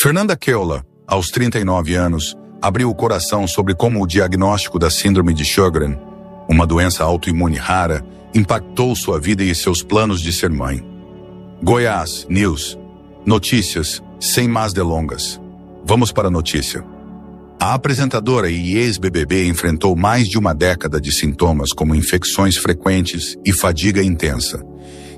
Fernanda Keola, aos 39 anos, abriu o coração sobre como o diagnóstico da síndrome de Sjögren, uma doença autoimune rara, impactou sua vida e seus planos de ser mãe. Goiás News. Notícias, sem mais delongas. Vamos para a notícia. A apresentadora e ex-BBB enfrentou mais de uma década de sintomas como infecções frequentes e fadiga intensa,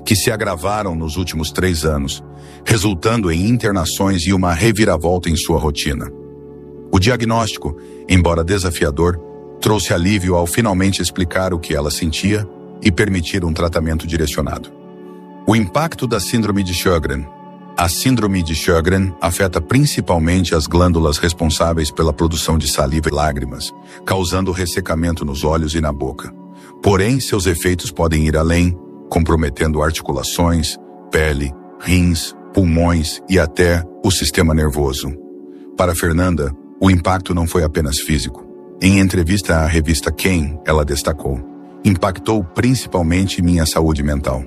que se agravaram nos últimos 3 anos, resultando em internações e uma reviravolta em sua rotina. O diagnóstico, embora desafiador, trouxe alívio ao finalmente explicar o que ela sentia e permitir um tratamento direcionado. O impacto da síndrome de Sjögren. A síndrome de Sjögren afeta principalmente as glândulas responsáveis pela produção de saliva e lágrimas, causando ressecamento nos olhos e na boca. Porém, seus efeitos podem ir além, comprometendo articulações, pele, rins, pulmões e até o sistema nervoso. Para Fernanda, o impacto não foi apenas físico. Em entrevista à revista Quem, ela destacou: impactou principalmente minha saúde mental.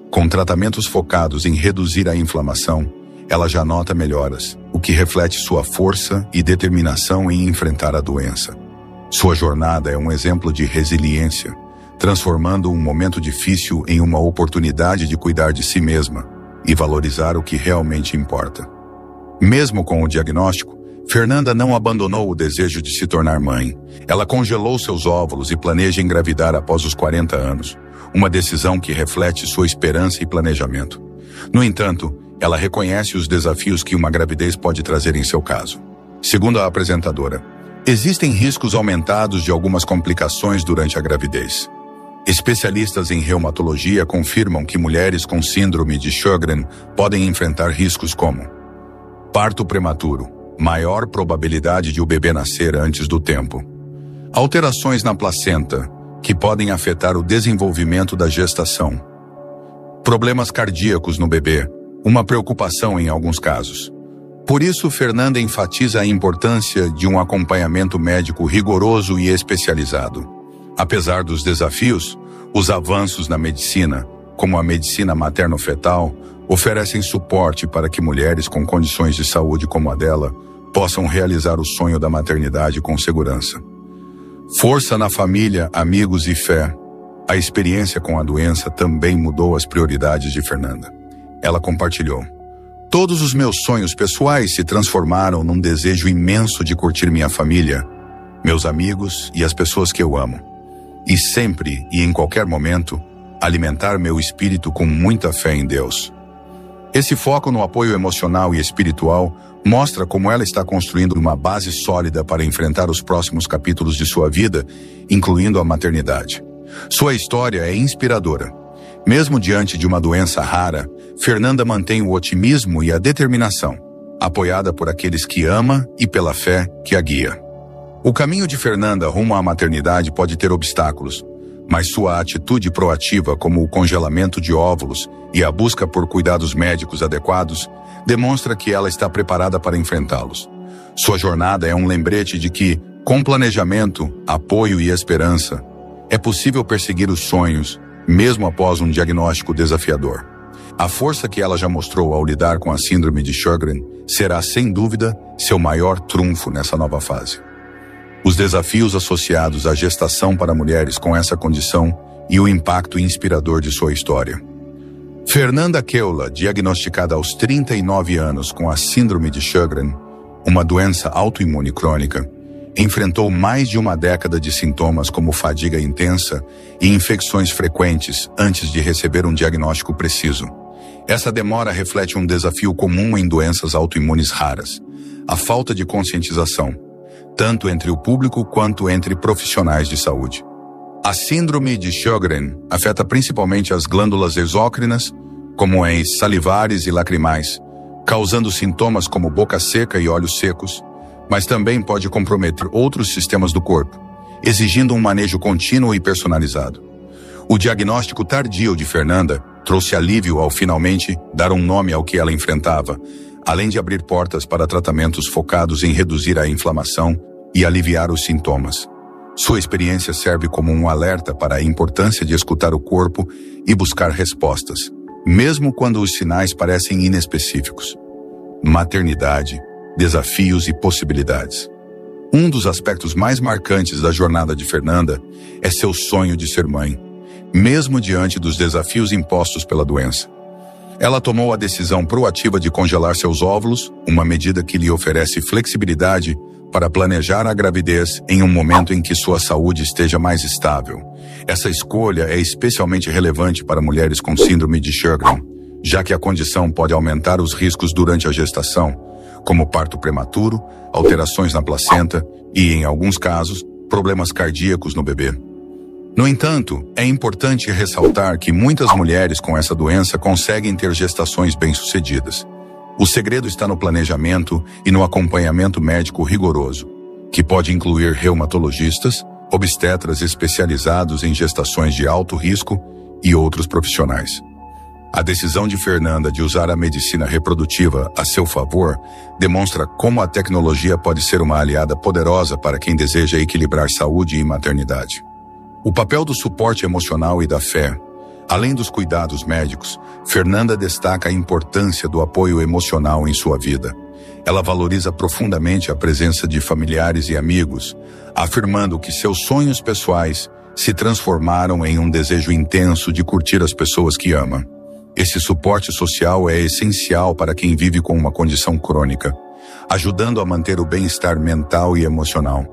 Com tratamentos focados em reduzir a inflamação, ela já nota melhoras, o que reflete sua força e determinação em enfrentar a doença. Sua jornada é um exemplo de resiliência, transformando um momento difícil em uma oportunidade de cuidar de si mesma e valorizar o que realmente importa. Mesmo com o diagnóstico, Fernanda não abandonou o desejo de se tornar mãe. Ela congelou seus óvulos e planeja engravidar após os 40 anos, uma decisão que reflete sua esperança e planejamento. No entanto, ela reconhece os desafios que uma gravidez pode trazer em seu caso. Segundo a apresentadora, existem riscos aumentados de algumas complicações durante a gravidez. Especialistas em reumatologia confirmam que mulheres com síndrome de Sjögren podem enfrentar riscos como parto prematuro, maior probabilidade de o bebê nascer antes do tempo, alterações na placenta, que podem afetar o desenvolvimento da gestação, problemas cardíacos no bebê, uma preocupação em alguns casos. Por isso, Fernanda enfatiza a importância de um acompanhamento médico rigoroso e especializado. Apesar dos desafios, os avanços na medicina, como a medicina materno-fetal, oferecem suporte para que mulheres com condições de saúde como a dela possam realizar o sonho da maternidade com segurança. Força na família, amigos e fé. A experiência com a doença também mudou as prioridades de Fernanda. Ela compartilhou: todos os meus sonhos pessoais se transformaram num desejo imenso de curtir minha família, meus amigos e as pessoas que eu amo. E sempre e em qualquer momento, alimentar meu espírito com muita fé em Deus. Esse foco no apoio emocional e espiritual mostra como ela está construindo uma base sólida para enfrentar os próximos capítulos de sua vida, incluindo a maternidade. Sua história é inspiradora. Mesmo diante de uma doença rara, Fernanda mantém o otimismo e a determinação, apoiada por aqueles que ama e pela fé que a guia. O caminho de Fernanda rumo à maternidade pode ter obstáculos, mas sua atitude proativa, como o congelamento de óvulos e a busca por cuidados médicos adequados, demonstra que ela está preparada para enfrentá-los. Sua jornada é um lembrete de que, com planejamento, apoio e esperança, é possível perseguir os sonhos, mesmo após um diagnóstico desafiador. A força que ela já mostrou ao lidar com a síndrome de Sjögren será, sem dúvida, seu maior trunfo nessa nova fase. Os desafios associados à gestação para mulheres com essa condição e o impacto inspirador de sua história. Fernanda Keola, diagnosticada aos 39 anos com a síndrome de Sjögren, uma doença autoimune crônica, enfrentou mais de uma década de sintomas como fadiga intensa e infecções frequentes antes de receber um diagnóstico preciso. Essa demora reflete um desafio comum em doenças autoimunes raras: a falta de conscientização, tanto entre o público quanto entre profissionais de saúde. A síndrome de Sjögren afeta principalmente as glândulas exócrinas, como as salivares e lacrimais, causando sintomas como boca seca e olhos secos, mas também pode comprometer outros sistemas do corpo, exigindo um manejo contínuo e personalizado. O diagnóstico tardio de Fernanda trouxe alívio ao finalmente dar um nome ao que ela enfrentava, além de abrir portas para tratamentos focados em reduzir a inflamação e aliviar os sintomas. Sua experiência serve como um alerta para a importância de escutar o corpo e buscar respostas, mesmo quando os sinais parecem inespecíficos. Maternidade, desafios e possibilidades. Um dos aspectos mais marcantes da jornada de Fernanda é seu sonho de ser mãe, mesmo diante dos desafios impostos pela doença. Ela tomou a decisão proativa de congelar seus óvulos, uma medida que lhe oferece flexibilidade para planejar a gravidez em um momento em que sua saúde esteja mais estável. Essa escolha é especialmente relevante para mulheres com síndrome de Sjögren, já que a condição pode aumentar os riscos durante a gestação, como parto prematuro, alterações na placenta e, em alguns casos, problemas cardíacos no bebê. No entanto, é importante ressaltar que muitas mulheres com essa doença conseguem ter gestações bem-sucedidas. O segredo está no planejamento e no acompanhamento médico rigoroso, que pode incluir reumatologistas, obstetras especializados em gestações de alto risco e outros profissionais. A decisão de Fernanda de usar a medicina reprodutiva a seu favor demonstra como a tecnologia pode ser uma aliada poderosa para quem deseja equilibrar saúde e maternidade. O papel do suporte emocional e da fé. Além dos cuidados médicos, Fernanda destaca a importância do apoio emocional em sua vida. Ela valoriza profundamente a presença de familiares e amigos, afirmando que seus sonhos pessoais se transformaram em um desejo intenso de curtir as pessoas que ama. Esse suporte social é essencial para quem vive com uma condição crônica, ajudando a manter o bem-estar mental e emocional.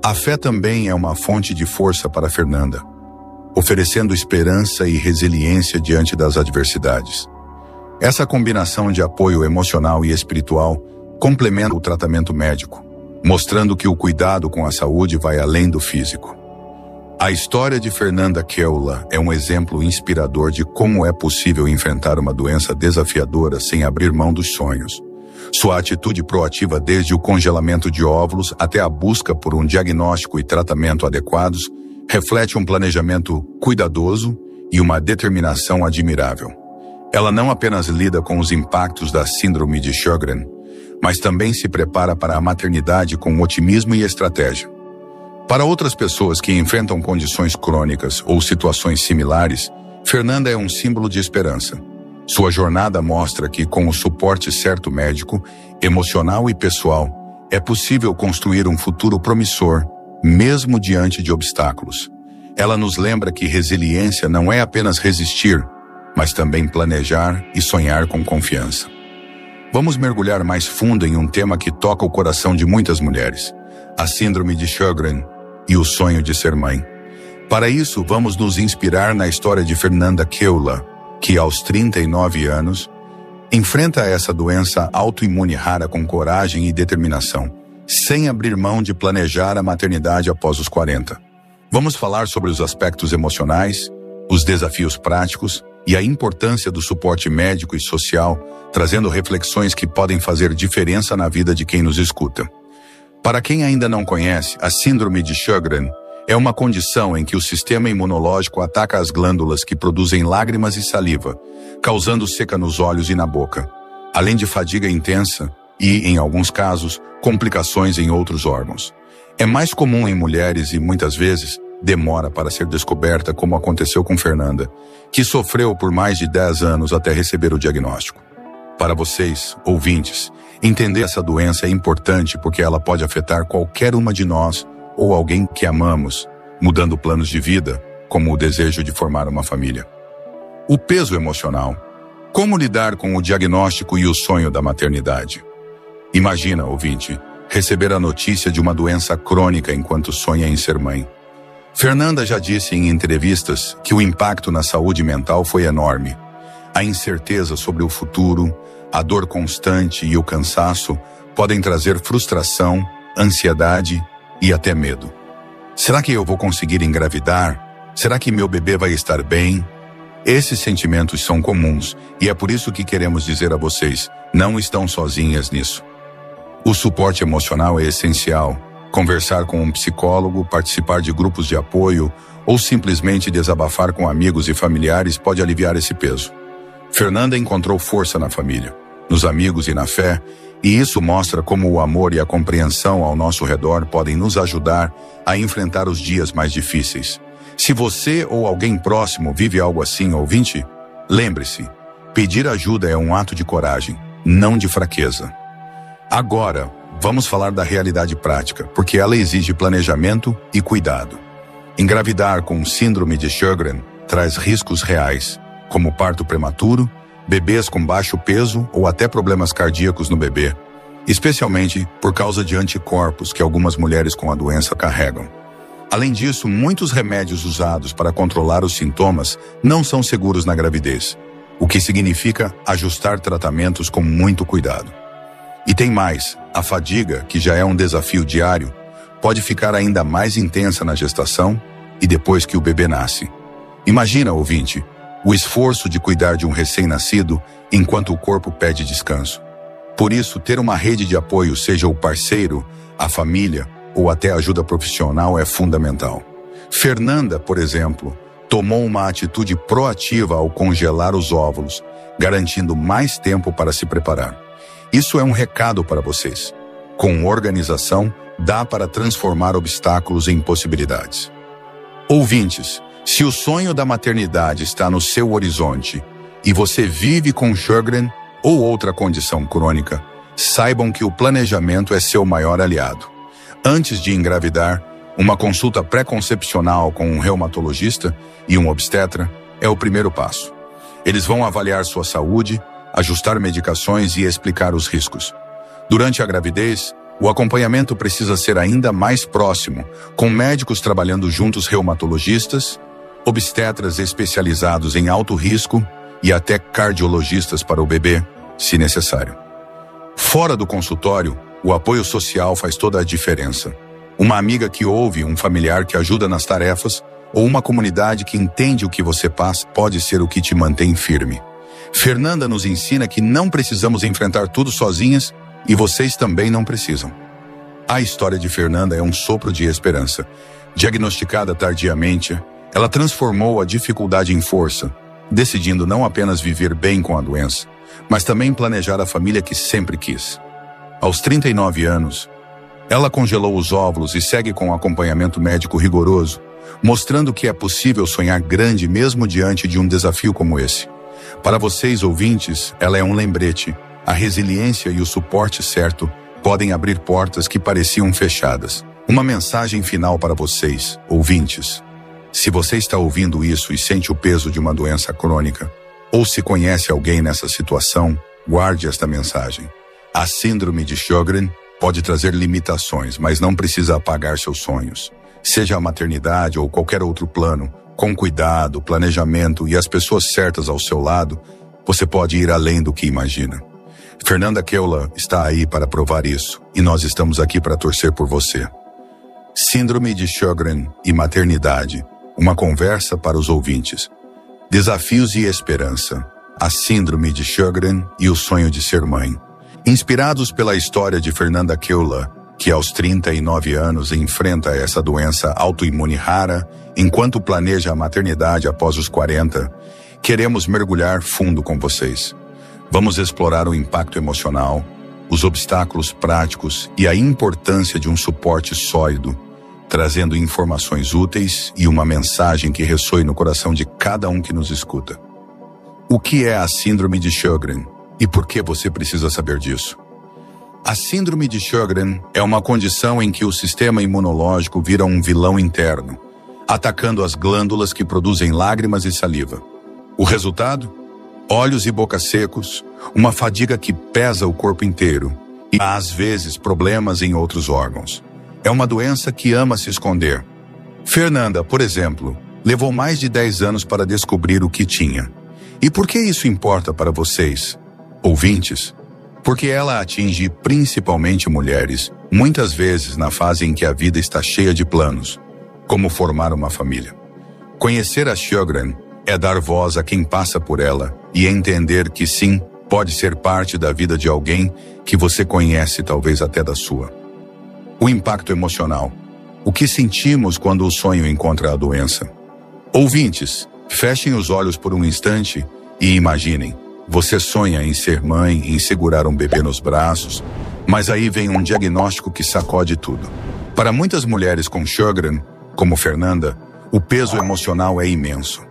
A fé também é uma fonte de força para Fernanda, oferecendo esperança e resiliência diante das adversidades. Essa combinação de apoio emocional e espiritual complementa o tratamento médico, mostrando que o cuidado com a saúde vai além do físico. A história de Fernanda Keula é um exemplo inspirador de como é possível enfrentar uma doença desafiadora sem abrir mão dos sonhos. Sua atitude proativa desde o congelamento de óvulos até a busca por um diagnóstico e tratamento adequados reflete um planejamento cuidadoso e uma determinação admirável. Ela não apenas lida com os impactos da síndrome de Sjögren, mas também se prepara para a maternidade com otimismo e estratégia. Para outras pessoas que enfrentam condições crônicas ou situações similares, Fernanda é um símbolo de esperança. Sua jornada mostra que, com o suporte certo médico, emocional e pessoal, é possível construir um futuro promissor, mesmo diante de obstáculos. Ela nos lembra que resiliência não é apenas resistir, mas também planejar e sonhar com confiança. Vamos mergulhar mais fundo em um tema que toca o coração de muitas mulheres: a síndrome de Sjögren e o sonho de ser mãe. Para isso, vamos nos inspirar na história de Fernanda Keula, que aos 39 anos, enfrenta essa doença autoimune rara com coragem e determinação, sem abrir mão de planejar a maternidade após os 40. Vamos falar sobre os aspectos emocionais, os desafios práticos e a importância do suporte médico e social, trazendo reflexões que podem fazer diferença na vida de quem nos escuta. Para quem ainda não conhece, a síndrome de Sjögren é uma condição em que o sistema imunológico ataca as glândulas que produzem lágrimas e saliva, causando seca nos olhos e na boca, além de fadiga intensa e, em alguns casos, complicações em outros órgãos. É mais comum em mulheres e, muitas vezes, demora para ser descoberta, como aconteceu com Fernanda, que sofreu por mais de 10 anos até receber o diagnóstico. Para vocês, ouvintes, entender essa doença é importante porque ela pode afetar qualquer uma de nós ou alguém que amamos, mudando planos de vida, como o desejo de formar uma família. O peso emocional. Como lidar com o diagnóstico e o sonho da maternidade? Imagina, ouvinte, receber a notícia de uma doença crônica enquanto sonha em ser mãe. Fernanda já disse em entrevistas que o impacto na saúde mental foi enorme. A incerteza sobre o futuro, a dor constante e o cansaço podem trazer frustração, ansiedade e até medo. Será que eu vou conseguir engravidar? Será que meu bebê vai estar bem? Esses sentimentos são comuns e é por isso que queremos dizer a vocês, não estão sozinhas nisso. O suporte emocional é essencial. Conversar com um psicólogo, participar de grupos de apoio ou simplesmente desabafar com amigos e familiares pode aliviar esse peso. Fernanda encontrou força na família, nos amigos e na fé, e isso mostra como o amor e a compreensão ao nosso redor podem nos ajudar a enfrentar os dias mais difíceis. Se você ou alguém próximo vive algo assim, ouvinte, lembre-se, pedir ajuda é um ato de coragem, não de fraqueza. Agora, vamos falar da realidade prática, porque ela exige planejamento e cuidado. Engravidar com síndrome de Sjögren traz riscos reais, como parto prematuro, bebês com baixo peso ou até problemas cardíacos no bebê, especialmente por causa de anticorpos que algumas mulheres com a doença carregam. Além disso, muitos remédios usados para controlar os sintomas não são seguros na gravidez, o que significa ajustar tratamentos com muito cuidado. E tem mais, a fadiga, que já é um desafio diário, pode ficar ainda mais intensa na gestação e depois que o bebê nasce. Imagina, ouvinte, o esforço de cuidar de um recém-nascido enquanto o corpo pede descanso. Por isso, ter uma rede de apoio, seja o parceiro, a família ou até ajuda profissional, é fundamental. Fernanda, por exemplo, tomou uma atitude proativa ao congelar os óvulos, garantindo mais tempo para se preparar. Isso é um recado para vocês. Com organização, dá para transformar obstáculos em possibilidades. Ouvintes, se o sonho da maternidade está no seu horizonte e você vive com Sjögren ou outra condição crônica, saibam que o planejamento é seu maior aliado. Antes de engravidar, uma consulta pré-concepcional com um reumatologista e um obstetra é o primeiro passo. Eles vão avaliar sua saúde, ajustar medicações e explicar os riscos. Durante a gravidez, o acompanhamento precisa ser ainda mais próximo, com médicos trabalhando juntos, reumatologistas, obstetras especializados em alto risco e até cardiologistas para o bebê, se necessário. Fora do consultório, o apoio social faz toda a diferença. Uma amiga que ouve, um familiar que ajuda nas tarefas, ou uma comunidade que entende o que você passa pode ser o que te mantém firme. Fernanda nos ensina que não precisamos enfrentar tudo sozinhas e vocês também não precisam. A história de Fernanda é um sopro de esperança. Diagnosticada tardiamente, ela transformou a dificuldade em força, decidindo não apenas viver bem com a doença, mas também planejar a família que sempre quis. Aos 39 anos, ela congelou os óvulos e segue com acompanhamento médico rigoroso, mostrando que é possível sonhar grande mesmo diante de um desafio como esse. Para vocês, ouvintes, ela é um lembrete. A resiliência e o suporte certo podem abrir portas que pareciam fechadas. Uma mensagem final para vocês, ouvintes. Se você está ouvindo isso e sente o peso de uma doença crônica, ou se conhece alguém nessa situação, guarde esta mensagem. A síndrome de Sjögren pode trazer limitações, mas não precisa apagar seus sonhos. Seja a maternidade ou qualquer outro plano, com cuidado, planejamento e as pessoas certas ao seu lado, você pode ir além do que imagina. Fernanda Keula está aí para provar isso, e nós estamos aqui para torcer por você. Síndrome de Sjögren e maternidade, uma conversa para os ouvintes. Desafios e esperança, a síndrome de Sjögren e o sonho de ser mãe. Inspirados pela história de Fernanda Keula, que aos 39 anos enfrenta essa doença autoimune rara, enquanto planeja a maternidade após os 40, queremos mergulhar fundo com vocês. Vamos explorar o impacto emocional, os obstáculos práticos e a importância de um suporte sólido, trazendo informações úteis e uma mensagem que ressoe no coração de cada um que nos escuta. O que é a síndrome de Sjögren e por que você precisa saber disso? A síndrome de Sjögren é uma condição em que o sistema imunológico vira um vilão interno, atacando as glândulas que produzem lágrimas e saliva. O resultado? Olhos e boca secos, uma fadiga que pesa o corpo inteiro e, às vezes, problemas em outros órgãos. É uma doença que ama se esconder. Fernanda, por exemplo, levou mais de 10 anos para descobrir o que tinha. E por que isso importa para vocês, ouvintes? Porque ela atinge principalmente mulheres, muitas vezes na fase em que a vida está cheia de planos, como formar uma família. Conhecer a Sjögren é dar voz a quem passa por ela e entender que sim, pode ser parte da vida de alguém que você conhece, talvez até da sua. O impacto emocional. O que sentimos quando o sonho encontra a doença? Ouvintes, fechem os olhos por um instante e imaginem. Você sonha em ser mãe, em segurar um bebê nos braços, mas aí vem um diagnóstico que sacode tudo. Para muitas mulheres com Sjögren, como Fernanda, o peso emocional é imenso.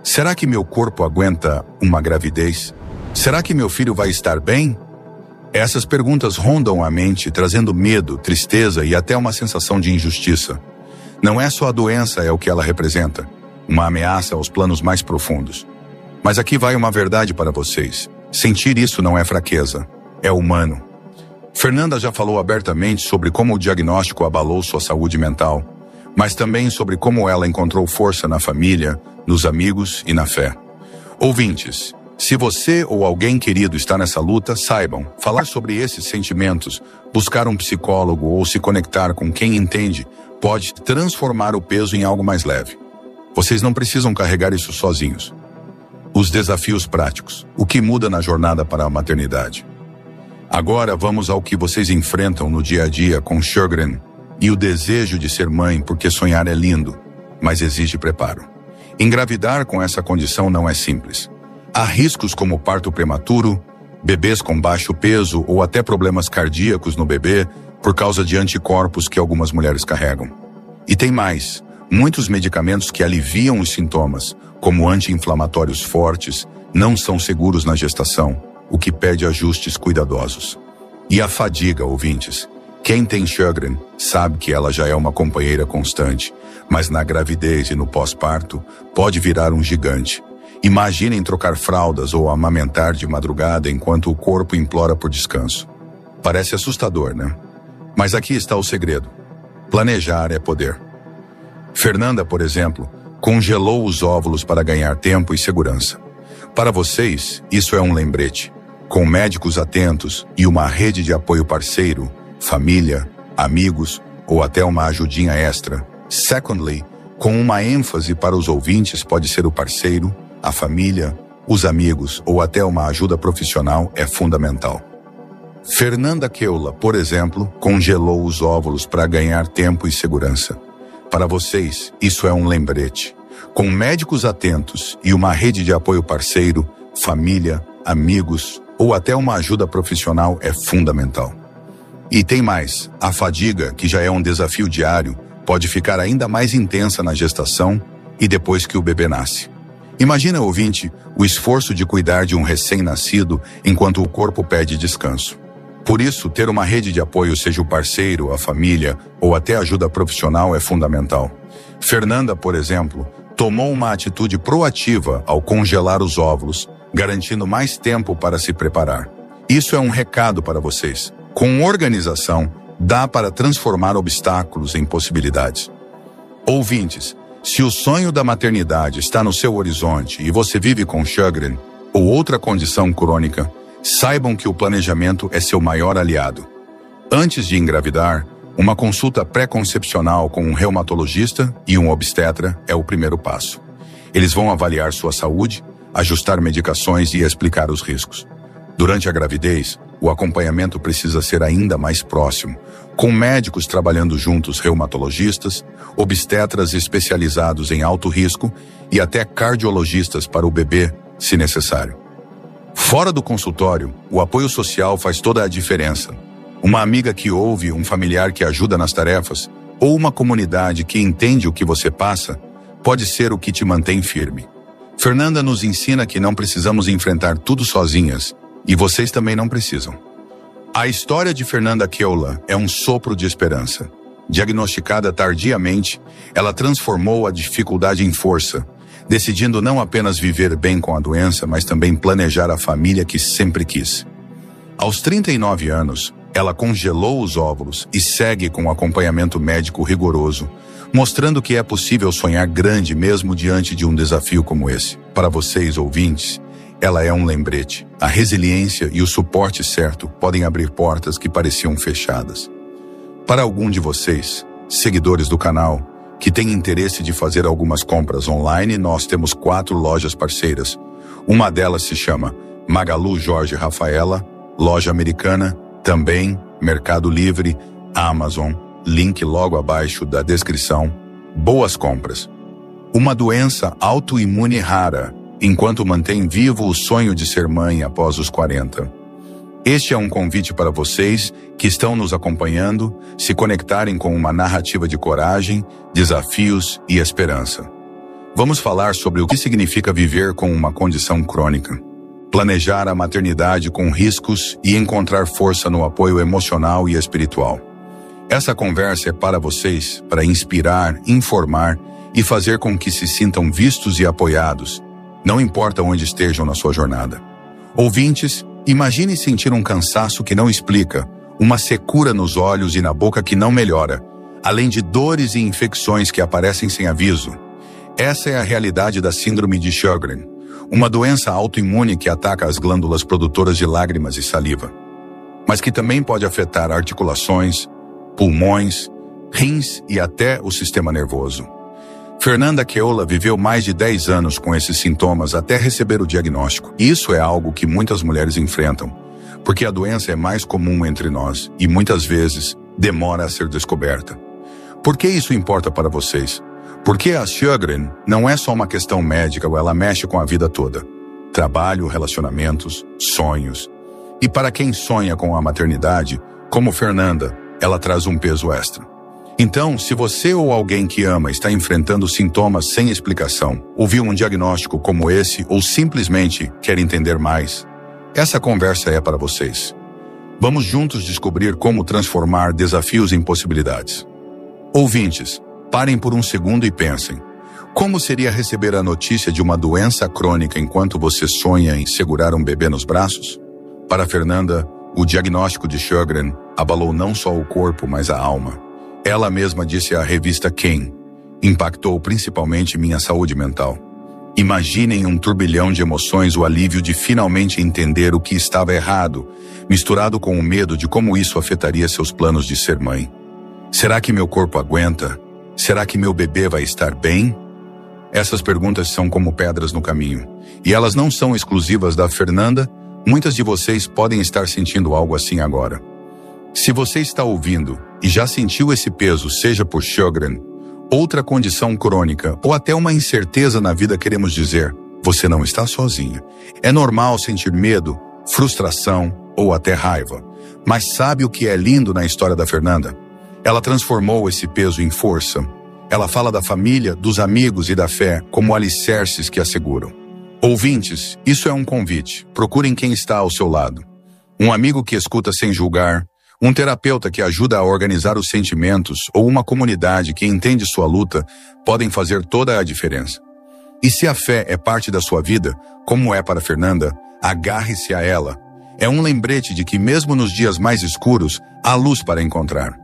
Será que meu corpo aguenta uma gravidez? Será que meu filho vai estar bem? Essas perguntas rondam a mente, trazendo medo, tristeza e até uma sensação de injustiça. Não é só a doença o que ela representa, uma ameaça aos planos mais profundos. Mas aqui vai uma verdade para vocês. Sentir isso não é fraqueza, é humano. Fernanda já falou abertamente sobre como o diagnóstico abalou sua saúde mental, mas também sobre como ela encontrou força na família, nos amigos e na fé. Ouvintes, se você ou alguém querido está nessa luta, saibam, falar sobre esses sentimentos, buscar um psicólogo ou se conectar com quem entende, pode transformar o peso em algo mais leve. Vocês não precisam carregar isso sozinhos. Os desafios práticos, o que muda na jornada para a maternidade. Agora vamos ao que vocês enfrentam no dia a dia com Sjögren e o desejo de ser mãe, porque sonhar é lindo, mas exige preparo. Engravidar com essa condição não é simples. Há riscos como parto prematuro, bebês com baixo peso ou até problemas cardíacos no bebê por causa de anticorpos que algumas mulheres carregam. E tem mais, muitos medicamentos que aliviam os sintomas, como anti-inflamatórios fortes, não são seguros na gestação, o que pede ajustes cuidadosos. E a fadiga, ouvintes. Quem tem Sjögren sabe que ela já é uma companheira constante, mas na gravidez e no pós-parto pode virar um gigante. Imaginem trocar fraldas ou amamentar de madrugada enquanto o corpo implora por descanso. Parece assustador, né? Mas aqui está o segredo. Planejar é poder. Fernanda, por exemplo, congelou os óvulos para ganhar tempo e segurança. Para vocês, isso é um lembrete. Com médicos atentos e uma rede de apoio parceiro, família, amigos ou até uma ajudinha extra. Secondly, com uma ênfase para os ouvintes, pode ser o parceiro, a família, os amigos ou até uma ajuda profissional é fundamental. Fernanda Keula, por exemplo, congelou os óvulos para ganhar tempo e segurança. Para vocês, isso é um lembrete. Com médicos atentos e uma rede de apoio parceiro, família, amigos ou até uma ajuda profissional é fundamental. E tem mais, a fadiga, que já é um desafio diário, pode ficar ainda mais intensa na gestação e depois que o bebê nasce. Imagina, ouvinte, o esforço de cuidar de um recém-nascido enquanto o corpo pede descanso. Por isso, ter uma rede de apoio, seja o parceiro, a família ou até ajuda profissional é fundamental. Fernanda, por exemplo, tomou uma atitude proativa ao congelar os óvulos, garantindo mais tempo para se preparar. Isso é um recado para vocês. Com organização, dá para transformar obstáculos em possibilidades. Ouvintes, se o sonho da maternidade está no seu horizonte e você vive com Sjögren ou outra condição crônica, saibam que o planejamento é seu maior aliado. Antes de engravidar, uma consulta pré-concepcional com um reumatologista e um obstetra é o primeiro passo. Eles vão avaliar sua saúde, ajustar medicações e explicar os riscos. Durante a gravidez, o acompanhamento precisa ser ainda mais próximo, com médicos trabalhando juntos, reumatologistas, obstetras especializados em alto risco e até cardiologistas para o bebê, se necessário. Fora do consultório, o apoio social faz toda a diferença. Uma amiga que ouve, um familiar que ajuda nas tarefas, ou uma comunidade que entende o que você passa, pode ser o que te mantém firme. Fernanda nos ensina que não precisamos enfrentar tudo sozinhas, e vocês também não precisam. A história de Fernanda Keula é um sopro de esperança. Diagnosticada tardiamente, ela transformou a dificuldade em força, decidindo não apenas viver bem com a doença, mas também planejar a família que sempre quis. Aos 39 anos, ela congelou os óvulos e segue com acompanhamento médico rigoroso, mostrando que é possível sonhar grande mesmo diante de um desafio como esse. Para vocês, ouvintes, ela é um lembrete. A resiliência e o suporte certo podem abrir portas que pareciam fechadas. Para algum de vocês, seguidores do canal, que têm interesse de fazer algumas compras online, nós temos 4 lojas parceiras. Uma delas se chama Magalu Jorge Rafaela, loja americana, também Mercado Livre, Amazon, link logo abaixo da descrição. Boas compras. Uma doença autoimune rara, enquanto mantém vivo o sonho de ser mãe após os 40. Este é um convite para vocês que estão nos acompanhando se conectarem com uma narrativa de coragem, desafios e esperança. Vamos falar sobre o que significa viver com uma condição crônica. planejar a maternidade com riscos e encontrar força no apoio emocional e espiritual. Essa conversa é para vocês, para inspirar, informar e fazer com que se sintam vistos e apoiados, não importa onde estejam na sua jornada. Ouvintes, imagine sentir um cansaço que não explica, uma secura nos olhos e na boca que não melhora, além de dores e infecções que aparecem sem aviso. Essa é a realidade da síndrome de Sjögren, uma doença autoimune que ataca as glândulas produtoras de lágrimas e saliva, mas que também pode afetar articulações, pulmões, rins e até o sistema nervoso. Fernanda Keola viveu mais de 10 anos com esses sintomas até receber o diagnóstico. Isso é algo que muitas mulheres enfrentam, porque a doença é mais comum entre nós e muitas vezes demora a ser descoberta. Por que isso importa para vocês? Porque a Sjögren não é só uma questão médica, ela mexe com a vida toda. Trabalho, relacionamentos, sonhos. E para quem sonha com a maternidade, como Fernanda, ela traz um peso extra. Então, se você ou alguém que ama está enfrentando sintomas sem explicação, ouviu um diagnóstico como esse ou simplesmente quer entender mais, essa conversa é para vocês. Vamos juntos descobrir como transformar desafios em possibilidades. Ouvintes, parem por um segundo e pensem. Como seria receber a notícia de uma doença crônica enquanto você sonha em segurar um bebê nos braços? Para Fernanda, o diagnóstico de Sjögren abalou não só o corpo, mas a alma. Ela mesma disse à revista Quem, impactou principalmente minha saúde mental. Imaginem um turbilhão de emoções, o alívio de finalmente entender o que estava errado, misturado com o medo de como isso afetaria seus planos de ser mãe. Será que meu corpo aguenta? Será que meu bebê vai estar bem? Essas perguntas são como pedras no caminho. E elas não são exclusivas da Fernanda, muitas de vocês podem estar sentindo algo assim agora. Se você está ouvindo e já sentiu esse peso, seja por Sjögren, outra condição crônica ou até uma incerteza na vida, queremos dizer, você não está sozinha. É normal sentir medo, frustração ou até raiva. Mas sabe o que é lindo na história da Fernanda? Ela transformou esse peso em força. Ela fala da família, dos amigos e da fé como alicerces que a seguram. Ouvintes, isso é um convite. Procurem quem está ao seu lado. Um amigo que escuta sem julgar, um terapeuta que ajuda a organizar os sentimentos ou uma comunidade que entende sua luta podem fazer toda a diferença. E se a fé é parte da sua vida, como é para Fernanda, agarre-se a ela. É um lembrete de que mesmo nos dias mais escuros, há luz para encontrar.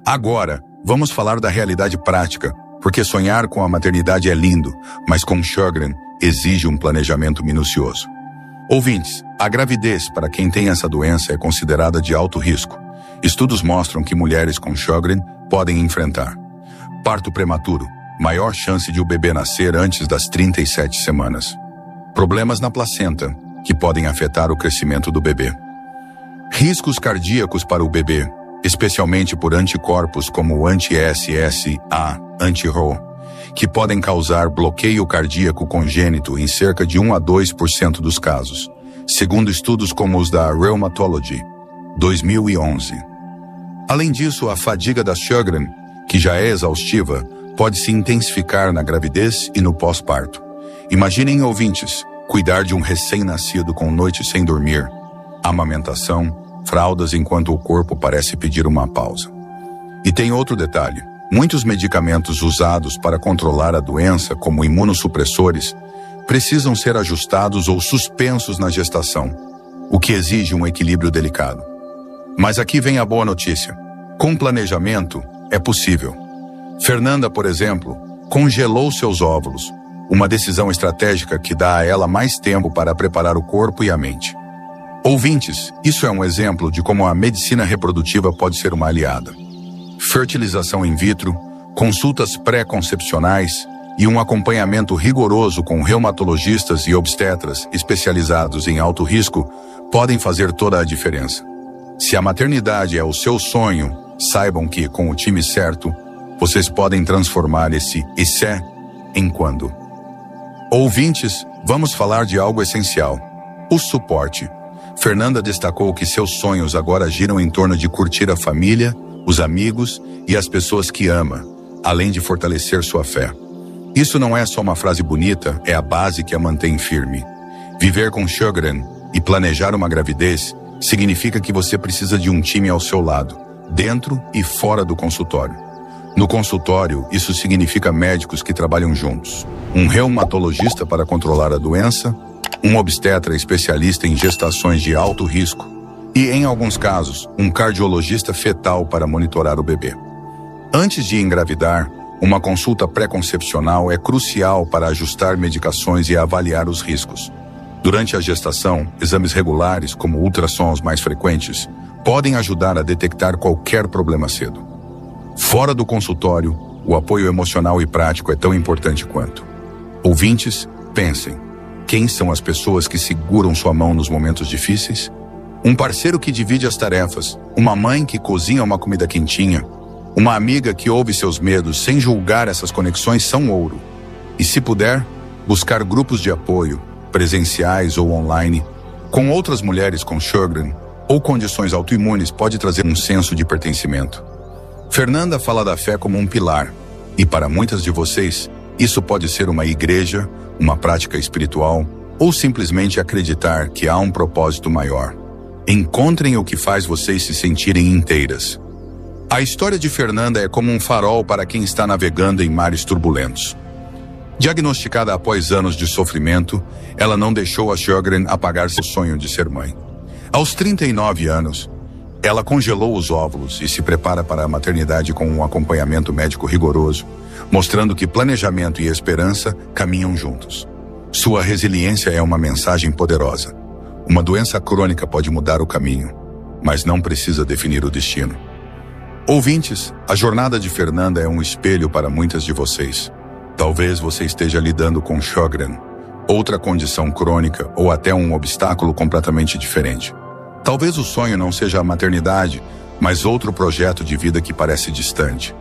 Agora, vamos falar da realidade prática, porque sonhar com a maternidade é lindo, mas com Sjögren exige um planejamento minucioso. Ouvintes, a gravidez para quem tem essa doença é considerada de alto risco. Estudos mostram que mulheres com Sjögren podem enfrentar parto prematuro, maior chance de o bebê nascer antes das 37 semanas. Problemas na placenta, que podem afetar o crescimento do bebê. Riscos cardíacos para o bebê, especialmente por anticorpos como o anti-SSA, anti-Ro, que podem causar bloqueio cardíaco congênito em cerca de 1 a 2% dos casos, segundo estudos como os da Rheumatology, 2011. Além disso, a fadiga da Sjögren, que já é exaustiva, pode se intensificar na gravidez e no pós-parto. Imaginem, ouvintes, cuidar de um recém-nascido com noites sem dormir, amamentação, fraldas enquanto o corpo parece pedir uma pausa. E tem outro detalhe. Muitos medicamentos usados para controlar a doença, como imunossupressores, precisam ser ajustados ou suspensos na gestação, o que exige um equilíbrio delicado. Mas aqui vem a boa notícia. Com planejamento, é possível. Fernanda, por exemplo, congelou seus óvulos, uma decisão estratégica que dá a ela mais tempo para preparar o corpo e a mente. Ouvintes, isso é um exemplo de como a medicina reprodutiva pode ser uma aliada. Fertilização in vitro, consultas pré-concepcionais e um acompanhamento rigoroso com reumatologistas e obstetras especializados em alto risco podem fazer toda a diferença. Se a maternidade é o seu sonho, saibam que, com o time certo, vocês podem transformar esse "se" em "quando". Ouvintes, vamos falar de algo essencial: o suporte. Fernanda destacou que seus sonhos agora giram em torno de curtir a família, os amigos e as pessoas que ama, além de fortalecer sua fé. Isso não é só uma frase bonita, é a base que a mantém firme. Viver com Sjögren e planejar uma gravidez significa que você precisa de um time ao seu lado, dentro e fora do consultório. No consultório, isso significa médicos que trabalham juntos, um reumatologista para controlar a doença, um obstetra especialista em gestações de alto risco e, em alguns casos, um cardiologista fetal para monitorar o bebê. Antes de engravidar, uma consulta pré-concepcional é crucial para ajustar medicações e avaliar os riscos. Durante a gestação, exames regulares, como ultrassons mais frequentes, podem ajudar a detectar qualquer problema cedo. Fora do consultório, o apoio emocional e prático é tão importante quanto. Ouvintes, pensem. Quem são as pessoas que seguram sua mão nos momentos difíceis? Um parceiro que divide as tarefas, uma mãe que cozinha uma comida quentinha, uma amiga que ouve seus medos sem julgar. Essas conexões são ouro. E se puder, buscar grupos de apoio, presenciais ou online, com outras mulheres com Sjögren ou condições autoimunes pode trazer um senso de pertencimento. Fernanda fala da fé como um pilar, e para muitas de vocês, isso pode ser uma igreja, uma prática espiritual, ou simplesmente acreditar que há um propósito maior. Encontrem o que faz vocês se sentirem inteiras. A história de Fernanda é como um farol para quem está navegando em mares turbulentos. Diagnosticada após anos de sofrimento, ela não deixou a Sjögren apagar seu sonho de ser mãe. Aos 39 anos, ela congelou os óvulos e se prepara para a maternidade com um acompanhamento médico rigoroso, mostrando que planejamento e esperança caminham juntos. Sua resiliência é uma mensagem poderosa. Uma doença crônica pode mudar o caminho, mas não precisa definir o destino. Ouvintes, a jornada de Fernanda é um espelho para muitas de vocês. Talvez você esteja lidando com Sjögren, outra condição crônica ou até um obstáculo completamente diferente. Talvez o sonho não seja a maternidade, mas outro projeto de vida que parece distante.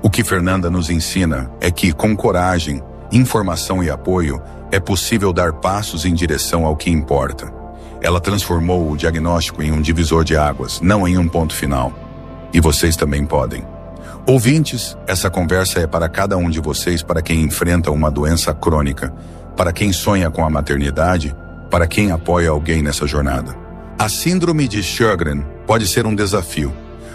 O que Fernanda nos ensina é que, com coragem, informação e apoio, é possível dar passos em direção ao que importa. Ela transformou o diagnóstico em um divisor de águas, não em um ponto final. E vocês também podem. Ouvintes, essa conversa é para cada um de vocês, para quem enfrenta uma doença crônica, para quem sonha com a maternidade, para quem apoia alguém nessa jornada. A síndrome de Sjögren pode ser um desafio,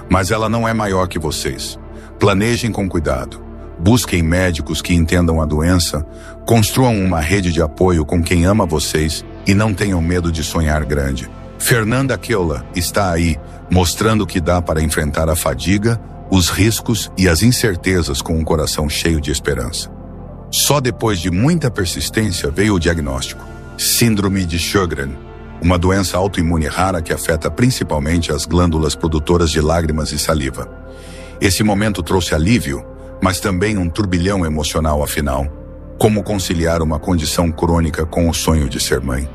mas ela não é maior que vocês. Planejem com cuidado. Busquem médicos que entendam a doença, construam uma rede de apoio com quem ama vocês e não tenham medo de sonhar grande. Fernanda Keula está aí, mostrando que dá para enfrentar a fadiga, os riscos e as incertezas com um coração cheio de esperança. Só depois de muita persistência veio o diagnóstico: Síndrome de Sjögren, uma doença autoimune rara que afeta principalmente as glândulas produtoras de lágrimas e saliva. Esse momento trouxe alívio, mas também um turbilhão emocional. Afinal, como conciliar uma condição crônica com o sonho de ser mãe?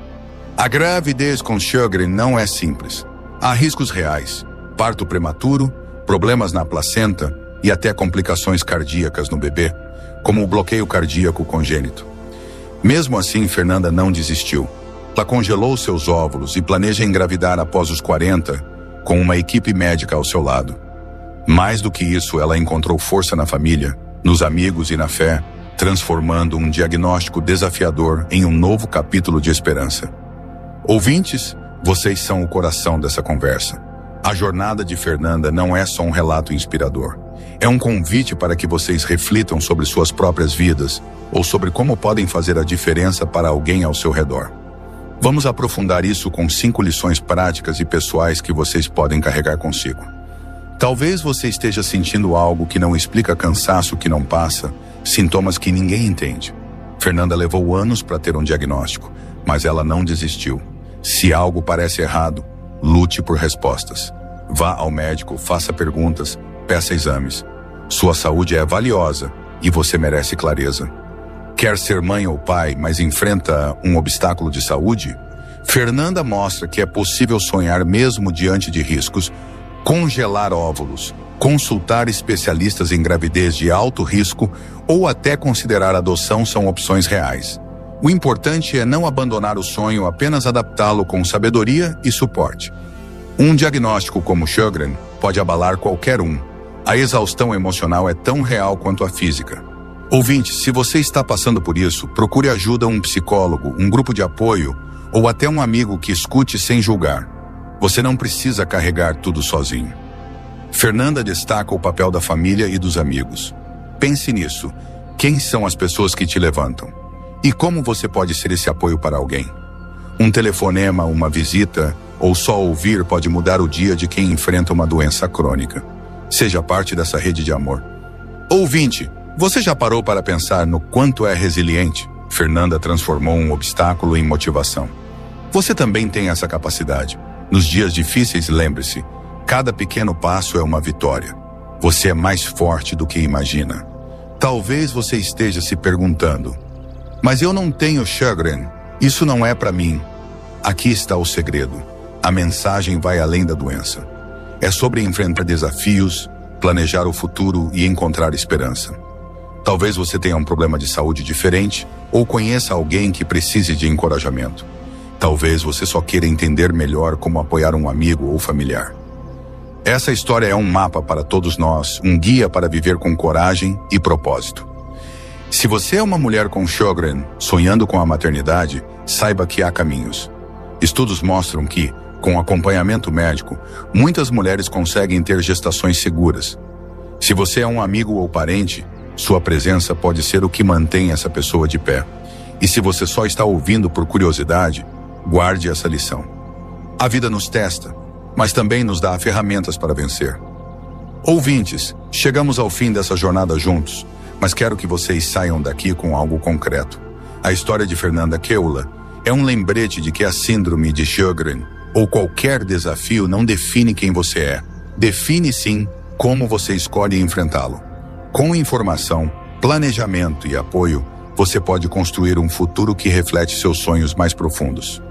A gravidez com Sjögren não é simples. Há riscos reais: parto prematuro, problemas na placenta e até complicações cardíacas no bebê, como o bloqueio cardíaco congênito. Mesmo assim, Fernanda não desistiu. Ela congelou seus óvulos e planeja engravidar após os 40, com uma equipe médica ao seu lado. Mais do que isso, ela encontrou força na família, nos amigos e na fé, transformando um diagnóstico desafiador em um novo capítulo de esperança. Ouvintes, vocês são o coração dessa conversa. A jornada de Fernanda não é só um relato inspirador. É um convite para que vocês reflitam sobre suas próprias vidas ou sobre como podem fazer a diferença para alguém ao seu redor. Vamos aprofundar isso com 5 lições práticas e pessoais que vocês podem carregar consigo. Talvez você esteja sentindo algo que não explica: cansaço que não passa, sintomas que ninguém entende. Fernanda levou anos para ter um diagnóstico, mas ela não desistiu. Se algo parece errado, lute por respostas. Vá ao médico, faça perguntas, peça exames. Sua saúde é valiosa e você merece clareza. Quer ser mãe ou pai, mas enfrenta um obstáculo de saúde? Fernanda mostra que é possível sonhar mesmo diante de riscos, congelar óvulos, consultar especialistas em gravidez de alto risco ou até considerar adoção são opções reais. O importante é não abandonar o sonho, apenas adaptá-lo com sabedoria e suporte. Um diagnóstico como Sjögren pode abalar qualquer um. A exaustão emocional é tão real quanto a física. Ouvinte, se você está passando por isso, procure ajuda, um psicólogo, um grupo de apoio ou até um amigo que escute sem julgar. Você não precisa carregar tudo sozinho. Fernanda destaca o papel da família e dos amigos. Pense nisso. Quem são as pessoas que te levantam? E como você pode ser esse apoio para alguém? Um telefonema, uma visita ou só ouvir pode mudar o dia de quem enfrenta uma doença crônica. Seja parte dessa rede de amor. Ouvinte, você já parou para pensar no quanto é resiliente? Fernanda transformou um obstáculo em motivação. Você também tem essa capacidade. Nos dias difíceis, lembre-se, cada pequeno passo é uma vitória. Você é mais forte do que imagina. Talvez você esteja se perguntando, mas eu não tenho Sjögren, isso não é para mim. Aqui está o segredo. A mensagem vai além da doença. É sobre enfrentar desafios, planejar o futuro e encontrar esperança. Talvez você tenha um problema de saúde diferente ou conheça alguém que precise de encorajamento. Talvez você só queira entender melhor como apoiar um amigo ou familiar. Essa história é um mapa para todos nós, um guia para viver com coragem e propósito. Se você é uma mulher com Sjögren, sonhando com a maternidade, saiba que há caminhos. Estudos mostram que, com acompanhamento médico, muitas mulheres conseguem ter gestações seguras. Se você é um amigo ou parente, sua presença pode ser o que mantém essa pessoa de pé. E se você só está ouvindo por curiosidade, guarde essa lição. A vida nos testa, mas também nos dá ferramentas para vencer. Ouvintes, chegamos ao fim dessa jornada juntos, mas quero que vocês saiam daqui com algo concreto. A história de Fernanda Keula é um lembrete de que a síndrome de Sjögren ou qualquer desafio não define quem você é. Define sim como você escolhe enfrentá-lo. Com informação, planejamento e apoio, você pode construir um futuro que reflete seus sonhos mais profundos.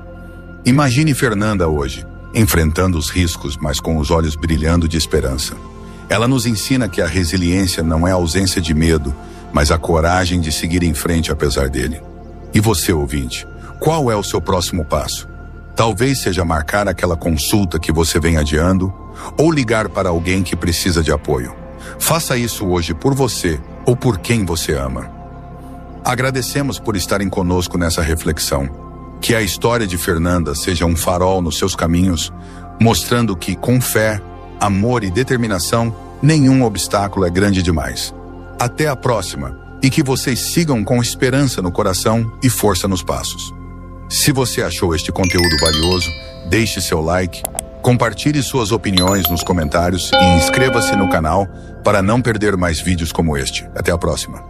Imagine Fernanda hoje, enfrentando os riscos, mas com os olhos brilhando de esperança. Ela nos ensina que a resiliência não é a ausência de medo, mas a coragem de seguir em frente apesar dele. E você, ouvinte, qual é o seu próximo passo? Talvez seja marcar aquela consulta que você vem adiando ou ligar para alguém que precisa de apoio. Faça isso hoje por você ou por quem você ama. Agradecemos por estarem conosco nessa reflexão. Que a história de Fernanda seja um farol nos seus caminhos, mostrando que, com fé, amor e determinação, nenhum obstáculo é grande demais. Até a próxima, e que vocês sigam com esperança no coração e força nos passos. Se você achou este conteúdo valioso, deixe seu like, compartilhe suas opiniões nos comentários e inscreva-se no canal para não perder mais vídeos como este. Até a próxima.